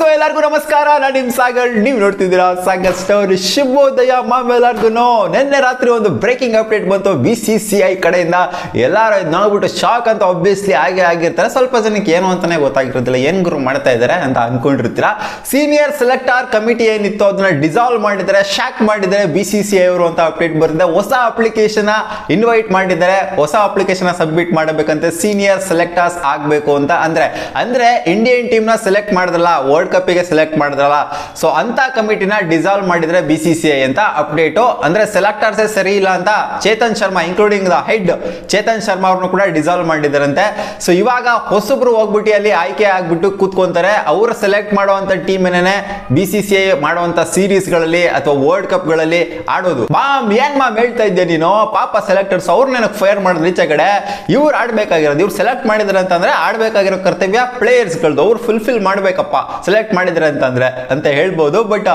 So ಎಲ್ಲರಿಗೂ ನಮಸ್ಕಾರ, ನಾನು ನಿಮ್ ಸಾಗರ್. ನೀವು ನೋಡ್ತಿದ್ದೀರಾ ಸಾಗರ್ ಸ್ಟೋರಿ. ಶುಭೋದಯ ಎಲ್ಲರಿಗೂ. ನಿನ್ನೆ ರಾತ್ರಿ ಒಂದು ಬ್ರೇಕಿಂಗ್ ಅಪ್ಡೇಟ್ ಬಂತು BCCI ಕಡೆಯಿಂದ. ಎಲ್ಲರೂ ನೋಡ್ಬಿಟ್ಟು ಶಾಕ್ ಅಂತ ಆಬ್ವಿಯಸ್ಲಿ ಆಗಿರ್ತಾರೆ. ಸ್ವಲ್ಪ ಜನಕ್ಕೆ ಏನು ಅಂತಾನೆ ಗೊತ್ತಾಗಿರೋದಿಲ್ಲ, ಏನ್ ಗುರು ಮಾಡ್ತಾ ಇದ್ದಾರೆ ಅಂತ ಅನ್ಕೊಂಡಿರ್ತೀರಾ. ಸೀನಿಯರ್ ಸೆಲೆಕ್ಟರ್ ಕಮಿಟಿ ಏನಿತ್ತು ಅದನ್ನ ಡಿಸಾಲ್ವ್ ಮಾಡಿದ್ದಾರೆ, ಶಾಕ್ ಮಾಡಿದ್ದಾರೆ BCCI ಅವರು ಅಂತ ಅಪ್ಡೇಟ್ ಬರುತ್ತೆ. ಹೊಸ ಅಪ್ಲಿಕೇಶನ್ ಇನ್ವೈಟ್ ಮಾಡಿದ್ದಾರೆ, ಹೊಸ ಅಪ್ಲಿಕೇಶನ್ ಸಬ್ಮಿಟ್ ಮಾಡಬೇಕಂತೆ ಸೀನಿಯರ್ ಸೆಲೆಕ್ಟರ್ಸ್ ಆಗ್ಬೇಕು ಅಂತ. ಅಂದ್ರೆ ಇಂಡಿಯನ್ ಟೀಮ್ ನ ಸೆಲೆಕ್ಟ್ ಮಾಡಿದ್ರಲ್ಲ, ವರ್ಲ್ಡ್ ಕಪ್ ಗೆ ಸೆಲೆಕ್ಟ್ ಮಾಡಿದ್ರಲ್ಲ, ಸೊ ಅಂತ ಕಮಿಟಿನ ಡಿಸಾಲ್ವ್ ಮಾಡಿದ್ರೆ BCCI ಅಂತ ಅಪ್ಡೇಟು. ಅಂದ್ರೆ ಸೆಲೆಕ್ಟರ್ಸ್ ಸರಿ ಇಲ್ಲ ಅಂತ Chetan Sharma including the head Chetan Sharma ಅವ್ರನ್ನು ಕೂಡ ಡಿಸಾಲ್ವ್ ಮಾಡಿದಾರಂತೆ. ಸೊ ಇವಾಗ ಹೊಸಬ್ರು ಹೋಗ್ಬಿಟ್ಟು ಅಲ್ಲಿ ಆಯ್ಕೆ ಆಗ್ಬಿಟ್ಟು ಕೂತ್ಕೊಂತಾರೆ. ಅವರು ಸೆಲೆಕ್ಟ್ ಮಾಡುವಂತ ಟೀಮ್ ಏನೇನೆ BCCI ಮಾಡುವಂತ ಸೀರೀಸ್ ಗಳಲ್ಲಿ ಅಥವಾ ವರ್ಲ್ಡ್ ಕಪ್ ಗಳಲ್ಲಿ ಆಡೋದು. ಏನ್ ಹೇಳ್ತಾ ಇದ್ದೆ ನೀನು, ಪಾಪ ಸೆಲೆಕ್ಟರ್ಸ್ ಅವ್ರು ನನಗೆ ಫೈರ್ ಮಾಡಿದ್ರು. ಈಚೆ ಕಡೆ ಇವ್ರು ಆಡ್ಬೇಕಾಗಿರೋದು, ಇವ್ರು ಸೆಲೆಕ್ಟ್ ಮಾಡಿದಾರೆ ಅಂತಂದ್ರೆ ಆಡ್ಬೇಕಾಗಿರೋ ಕರ್ತವ್ಯ ಪ್ಲೇಯರ್ಸ್ ಗಳದ್ದು, ಅವ್ರು ಫುಲ್ಫಿಲ್ ಮಾಡ್ಬೇಕಪ್ಪ ಸೆಲೆಕ್ಟ್ ಮಾಡಿದ್ರೆ ಅಂತಂದ್ರೆ ಅಂತ ಹೇಳ್ಬೋದು. ಬಟ್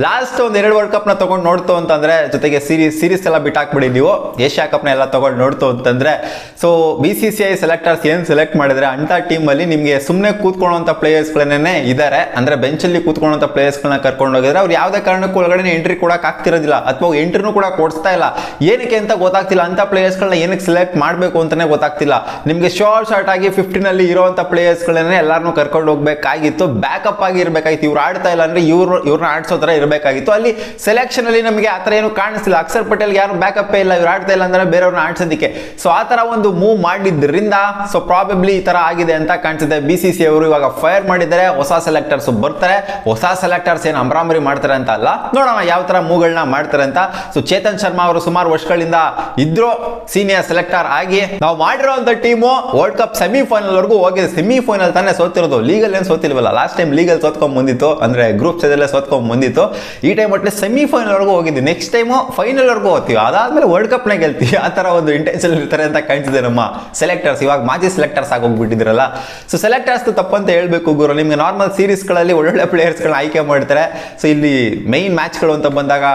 ಲಾಸ್ಟ್ ಒಂದ್ 2 ವರ್ಲ್ಡ್ ಕಪ್ ನ ತಗೊಂಡು ನೋಡ್ತು ಅಂತಂದ್ರೆ, ಜೊತೆಗೆ ಸೀರೀಸ್ ಎಲ್ಲ ಬಿಟ್ಟಾಕ್ಬಿಡಿ ನೀವು, ಏಷ್ಯಾ ಕಪ್ ನ ಎಲ್ಲ ತಗೊಂಡು ನೋಡ್ತು ಅಂತಂದ್ರೆ, ಸೊ BCCI ಸೆಲೆಕ್ಟರ್ಸ್ ಏನ್ ಸೆಲೆಕ್ಟ್ ಮಾಡಿದ್ರೆ ಅಂತ ಟೀಮ್ ಅಲ್ಲಿ ನಿಮ್ಗೆ ಸುಮ್ಮನೆ ಕೂತ್ಕೊಳ್ಳುವಂತ ಪ್ಲೇಯರ್ಸ್ ಗಳನ್ನೇ ಇದಾರೆ. ಅಂದ್ರೆ ಬೆಂಚ್ ಅಲ್ಲಿ ಕೂತ್ಕೊಳ್ಳುವಂತ ಪ್ಲೇಯರ್ಸ್ ಗಳನ್ನ ಕರ್ಕೊಂಡು ಹೋಗಿದ್ರೆ ಅವ್ರು ಯಾವ್ದೇ ಕಾರಣಕ್ಕೂ ಒಳಗಡೆ ಎಂಟ್ರಿ ಕೊಡಕ್ ಆಗ್ತಿರೋದಿಲ್ಲ, ಅಥವಾ ಎಂಟ್ರಿನೂ ಕೂಡ ಕೊಡಿಸ್ತಾ ಇಲ್ಲ. ಏನಕ್ಕೆ ಅಂತ ಗೊತ್ತಾಗ್ತಿಲ್ಲ. ಅಂತ ಪ್ಲೇಯರ್ಸ್ ಗಳನ್ನ ಏನಕ್ಕೆ ಸೆಲೆಕ್ಟ್ ಮಾಡಬೇಕು ಅಂತಾನೆ ಗೊತ್ತಾಗ್ತಿಲ್ಲ. ನಿಮ್ಗೆ ಶಾರ್ಟ್ ಆಗಿ 15 ಅಲ್ಲಿ ಇರುವಂತ ಪ್ಲೇಯರ್ಸ್ ಗಳನ್ನೇ ಎಲ್ಲಾರನ್ನೂ ಕರ್ಕೊಂಡು ಹೋಗ್ಬೇಕಾಗಿತ್ತು, ಬ್ಯಾಕಪ್ ಆಗಿ ಇರ್ಬೇಕಾಗಿತ್ತು. ಇವ್ರು ಆಡ್ತಾ ಇಲ್ಲ ಅಂದ್ರೆ ಇವ್ರನ್ನ ಆಡ್ಸೋ ತರ ಇರಬೇಕಾಗಿತ್ತು. ಅಲ್ಲಿ ಸೆಲೆಕ್ಷನ್ ಅಲ್ಲಿ ನಮಗೆ ಆತರ ಏನು ಕಾಣಿಸ್ತಿಲ್ಲ. ಅಕ್ಷರ್ ಪಟೇಲ್ ಯಾರು ಬ್ಯಾಕಪ್ ಇಲ್ಲ, ಇವ್ರು ಆಡ್ತಾ ಇಲ್ಲ ಅಂದ್ರೆ ಬೇರೆಯವ್ರನ್ನ ಆಡ್ಸೋದಕ್ಕೆ. ಸೊ ಆ ತರ ಒಂದು ಮೂವ್ ಮಾಡಿದ್ರಿಂದ ಸೊ ಪ್ರಾಬಬ್ಲಿ ಈ ತರ ಆಗಿದೆ ಅಂತ ಕಾಣಿಸುತ್ತೆ. BCCI ಅವರು ಇವಾಗ ಫೈರ್ ಮಾಡಿದ್ದಾರೆ, ಹೊಸ ಸೆಲೆಕ್ಟರ್ಸ್ ಬರ್ತಾರೆ. ಹೊಸ ಸೆಲೆಕ್ಟರ್ಸ್ ಏನು ಅಂಬರಾಮರಿ ಮಾಡ್ತಾರೆ ಅಂತ ಅಲ್ಲ, ನೋಡೋಣ ಯಾವ ತರ ಮೂವ್ಗಳನ್ನ ಮಾಡ್ತಾರೆ ಅಂತ. ಸೊ ಚೇತನ್ ಶರ್ಮಾ ಅವರು ಸುಮಾರು ವರ್ಷಗಳಿಂದ ಇದ್ರು ಸೀನಿಯರ್ ಸೆಲೆಕ್ಟರ್ ಆಗಿ. ನಾವು ಮಾಡಿರೋಂಥ ಟೀಮು ವರ್ಲ್ಡ್ ಕಪ್ ಸೆಮಿಫೈನಲ್ ವರೆಗೂ ಹೋಗಿದೆ. ಸೆಮಿಫೈನಲ್ ತಾನೇ ಸೋತಿರೋದು, ಲೀಗಲ್ ಏನು ಸೋತಿಲ್ವಲ್ಲ. ಲಾಸ್ಟ್ ಟೈಮ್ ಲೀಗಲ್ ಸೋತ್ಕೊಂಡ್ ಬಂದಿತ್ತು, ಅಂದ್ರೆ ಗ್ರೂಪ್ ಸ್ಟೇಜಲ್ಲೇ ಸೋತ್ಕೊಂಡ್ ಬಂದಿತ್ತು. ಈ ಟೈಮ್ ಒಟ್ಟೆ ಸೆಮಿಫೈನಲ್ ವರೆಗೂ ಹೋಗಿದ್ವಿ, ನೆಕ್ಸ್ಟ್ ಟೈಮು ಫೈನಲ್ ವರೆಗೂ ಹೋಗ್ತೀವಿ, ಅದಾದ್ಮೇಲೆ ವರ್ಲ್ಡ್ ಕಪ್ ನ ಗೆಲ್ತೀವಿ. ಆ ತರ ಒಂದು ಇಂಟೆನ್ಷನ್ ಇರ್ತಾರೆ ಅಂತ ಕಾಣಿಸಿದೆ ನಮ್ಮ ಸೆಲೆಕ್ಟರ್ಸ್. ಇವಾಗ ಮಾಜಿ ಸೆಲೆಕ್ಟರ್ಸ್ ಆಗೋಗ್ಬಿಟ್ಟಿದ್ರಲ್ಲ. ಸೊ ಸೆಲೆಕ್ಟರ್ಸ್ ತಪ್ಪಂತ ಹೇಳ್ಬೇಕು ಗುರು. ನಿಮ್ಗೆ ನಾರ್ಮಲ್ ಸೀರೀಸ್ ಗಳಲ್ಲಿ ಒಳ್ಳೊಳ್ಳೆ ಪ್ಲೇಯರ್ಸ್ ಗಳನ್ನ ಆಯ್ಕೆ ಮಾಡ್ತಾರೆ. ಸೊ ಇಲ್ಲಿ ಮೈನ್ ಮ್ಯಾಚ್ ಗಳು ಅಂತ ಬಂದಾಗ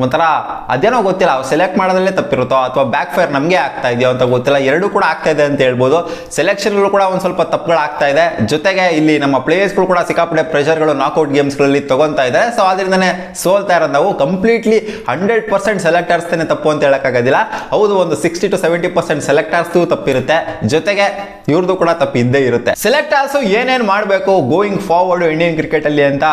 ಒಂಥರ ಅದೇನೋ ಗೊತ್ತಿಲ್ಲ, ಅವ್ರು ಸೆಲೆಕ್ಟ್ ಮಾಡೋದ್ರಲ್ಲೇ ತಪ್ಪಿರುತ್ತೋ ಅಥವಾ ಬ್ಯಾಕ್ ಫೈರ್ ನಮಗೆ ಆಗ್ತಾ ಇದೆಯೋ ಅಂತ ಗೊತ್ತಿಲ್ಲ. ಎರಡೂ ಕೂಡ ಆಗ್ತಾ ಇದೆ ಅಂತ ಹೇಳ್ಬೋದು. ಸೆಲೆಕ್ಷನ್ ಕೂಡ ಒಂದ್ ಸ್ವಲ್ಪ ತಪ್ಪುಗಳು ಆಗ್ತಾ ಇದೆ, ಜೊತೆಗೆ ಇಲ್ಲಿ ನಮ್ಮ ಪ್ಲೇಯರ್ಸ್ಗಳು ಕೂಡ ಸಿಕ್ಕಾಪಟ್ಟೆ ಪ್ರೆಷರ್ಗಳು ನಾಕ್ಔಟ್ ಗೇಮ್ಸ್ಗಳಲ್ಲಿ ತಗೊಂತಾ ಇದ್ದಾರೆ. ಸೊ ಅದರಿಂದನೇ ಸೋಲ್ತಾ ಇರೋದು. ನಾವು ಕಂಪ್ಲೀಟ್ಲಿ 100% ಸೆಲೆಕ್ಟರ್ಸ್ ತಪ್ಪು ಅಂತ ಹೇಳಕ್ಕಾಗೋದಿಲ್ಲ. ಹೌದು, ಒಂದು 60 to 70% ಸೆಲೆಕ್ಟರ್ಸ್ ತಪ್ಪಿರುತ್ತೆ, ಜೊತೆಗೆ ಇವ್ರದ್ದು ಕೂಡ ತಪ್ಪು ಇದ್ದೇ ಇರುತ್ತೆ. ಸೆಲೆಕ್ಟರ್ಸ್ ಏನೇನ್ ಮಾಡಬೇಕು ಗೋಯಿಂಗ್ ಫಾರ್ವರ್ಡ್ ಇಂಡಿಯನ್ ಕ್ರಿಕೆಟ್ ಅಲ್ಲಿ ಅಂತ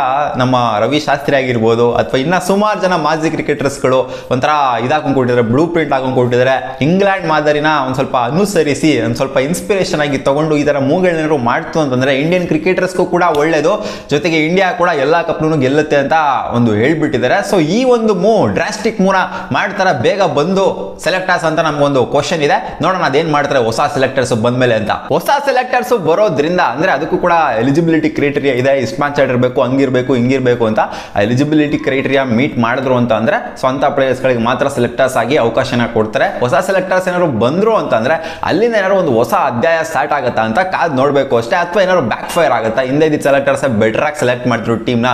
ನಮ್ಮ ರವಿ ಶಾಸ್ತ್ರಿ ಆಗಿರ್ಬೋದು, ಅಥವಾ ಇನ್ನ ಸುಮಾರು ಜನ ಮಾಜಿ ಕ್ರಿಕೆಟರ್ಸ್ಗಳು ಒಂಥರ ಇದಾಕೊಂಡ್ಕೊಟ್ಟಿದ್ದಾರೆ, ಬ್ಲೂ ಪ್ರಿಂಟ್ ಹಾಕೊಂಡ್ಕೊಟ್ಟಿದ್ದಾರೆ. ಇಂಗ್ಲೆಂಡ್ ಮಾದರಿನ ಒಂದ್ ಸ್ವಲ್ಪ ಅನುಸರಿಸಿ ಒಂದ್ ಸ್ವಲ್ಪ ಇನ್ಸ್ಪಿರೇಷನ್ ಆಗಿ ತಗೊಂಡು ಈ ತರ ಮೂವ್ಗಳೇನಾದ್ರು ಮಾಡ್ತು ಅಂತಂದ್ರೆ ಇಂಡಿಯನ್ ಕ್ರಿಕೆಟರ್ಸ್ಗೂ ಕೂಡ ಒಳ್ಳೇದು, ಜೊತೆಗೆ ಇಂಡಿಯಾ ಕೂಡ ಎಲ್ಲಾ ಕಪ್ನು ಗೆಲ್ಲುತ್ತೆ ಅಂತ ಒಂದು ಹೇಳ್ಬಿಟ್ಟಿದ್ದಾರೆ. ಸೊ ಈ ಒಂದು ಮೂವ್, ಡ್ರಾಸ್ಟಿಕ್ ಮೂವ್ನ ಮಾಡ್ತಾರ ಬೇಗ ಬಂದು ಸೆಲೆಕ್ಟರ್ಸ್ ಅಂತ ನಮ್ಗೊಂದು ಕ್ವಶನ್ ಇದೆ. ನೋಡೋಣ ಅದೇನ್ ಮಾಡ್ತಾರೆ ಹೊಸ ಸೆಲೆಕ್ಟರ್ಸ್ ಬಂದ್ಮೇಲೆ ಅಂತ. ಹೊಸ ಸೆಲೆಕ್ಟರ್ಸ್ ಬರೋದ್ರಿಂದ ಅಂದ್ರೆ ಅದಕ್ಕೂ ಕೂಡ ಎಲಿಜಿಬಿಲಿಟಿ ಕ್ರೈಟೀರಿಯಾ ಇದೆ, ಇಷ್ಟು ಮ್ಯಾಚ್ ಆಡಿರ್ಬೇಕು, ಹಂಗಿರ್ಬೇಕು ಹಿಂಗಿರ್ಬೇಕು ಅಂತ. ಎಲಿಜಿಬಿಲಿಟಿ ಕ್ರೈಟೀರಿಯಾ ಮೀಟ್ ಮಾಡಿದ್ರು ಅಂದ್ರೆ ಸ್ವಂತ ಪ್ಲೇಯರ್ಸ್ ಗಳಿಗೆ ಮಾತ್ರ ಸೆಲೆಕ್ಟರ್ಸ್ ಆಗಿ ಅವಕಾಶನ ಕೊಡ್ತಾರೆ. ಹೊಸ ಸೆಲೆಕ್ಟರ್ಸ್ ಏನಾದ್ರು ಬಂದ್ರು ಅಂತಂದ್ರೆ ಅಲ್ಲಿಂದ ಏನಾದ್ರು ಒಂದು ಹೊಸ ಅಧ್ಯಾಯ ಸ್ಟಾರ್ಟ್ ಆಗುತ್ತಾ ಅಂತ ಕಾದ್ ನೋಡ್ಬೇಕು ಅಷ್ಟೇ, ಅಥವಾ ಏನಾದ್ರು ಬ್ಯಾಕ್ ಫೈರ್ ಆಗುತ್ತಾ. ಹಿಂದೆ ಇದ್ದ ಸೆಲೆಕ್ಟರ್ಸ್ ಬೆಟರ್ ಆಗಿ ಸೆಲೆಕ್ಟ್ ಮಾಡಿದ್ರು ಟೀಮ್ ನ.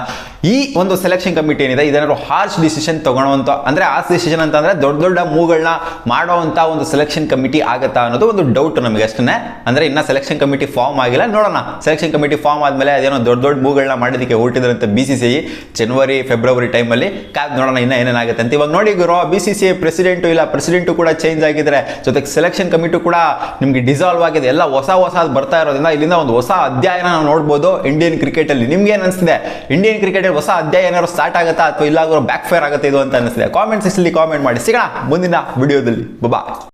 ಈ ಒಂದು ಸೆಲೆಕ್ಷನ್ ಕಮಿಟಿ ಏನಿದೆ ಇದೇನಾದ್ರು ಹಾರ್ಶ್ ಡಿಸಿಷನ್ ತಗೊಳ್ಳುವಂತ, ಅಂದ್ರೆ ಹಾರ್ಶ್ ಡಿಸಿಷನ್ ಅಂತಂದ್ರೆ ದೊಡ್ಡ ಮೂವ್ಗಳನ್ನ ಮಾಡುವಂತ ಒಂದು ಸೆಲೆಕ್ಷನ್ ಕಮಿಟಿ ಆಗತ್ತಾ ಅನ್ನೋದು ಒಂದು ಡೌಟ್ ನಮಗೆ ಅಷ್ಟೇ. ಅಂದ್ರೆ ಇನ್ನ ಸೆಲೆಕ್ಷನ್ ಕಮಿಟಿ ಫಾರ್ಮ್ ಆಗಿಲ್ಲ, ನೋಡೋಣ. ಸೆಲೆಕ್ಷನ್ ಕಮಿಟಿ ಫಾರ್ಮ್ ಆದ್ಮೇಲೆ ಅದೇನೋ ದೊಡ್ಡ ಮೂವ್ಗಳನ್ನ ಮಾಡೋದಕ್ಕೆ ಹೊರಟಿದ್ರಂತೆ BCCI ಜನವರಿ ಫೆಬ್ರವರಿ ಟೈಮಲ್ಲಿ. ಕಾದ್ ನೋಡೋಣ ಇನ್ನ ಏನೇನಾಗುತ್ತೆ ಅಂತ. ಇವಾಗ ನೋಡಿ ಗುರು, BCCI ಪ್ರೆಸಿಡೆಂಟ್ ಕೂಡ ಚೇಂಜ್ ಆಗಿದ್ರೆ, ಜೊತೆಗೆ ಸೆಲೆಕ್ಷನ್ ಕಮಿಟಿ ಕೂಡ ನಿಮ್ಗೆ ಡಿಸಾಲ್ವ್ ಆಗಿದೆ. ಎಲ್ಲ ಹೊಸ ಬರ್ತಾ ಇರೋದ್ರಿಂದ ಇಲ್ಲಿಂದ ಒಂದು ಹೊಸ ಅಧ್ಯಾಯನ ನಾವು ನೋಡ್ಬೋದು ಇಂಡಿಯನ್ ಕ್ರಿಕೆಟ್ ಅಲ್ಲಿ. ನಿಮ್ಗೆ ಏನ್ ಅನ್ಸ್ತಿದೆ, ಇಂಡಿಯನ್ ಕ್ರಿಕೆಟ್ ಹೊಸ ಅಧ್ಯಾಯ ಏನಾದ್ರು ಸ್ಟಾರ್ಟ್ ಆಗುತ್ತಾ ಅಥವಾ ಇಲ್ಲ ಬ್ಯಾಕ್ ಫೈರ್ ಆಗುತ್ತೆ ಇದು ಅಂತ ಅನಿಸ್ತಿದೆ? ಕಾಮೆಂಟ್ ಸೆಕ್ಷನ್ ಅಲ್ಲಿ ಕಾಮೆಂಟ್ ಮಾಡಿ. ಸಿಗೋಣ ಮುಂದಿನ ವಿಡಿಯೋದಲ್ಲಿ. ಬಾಯ್.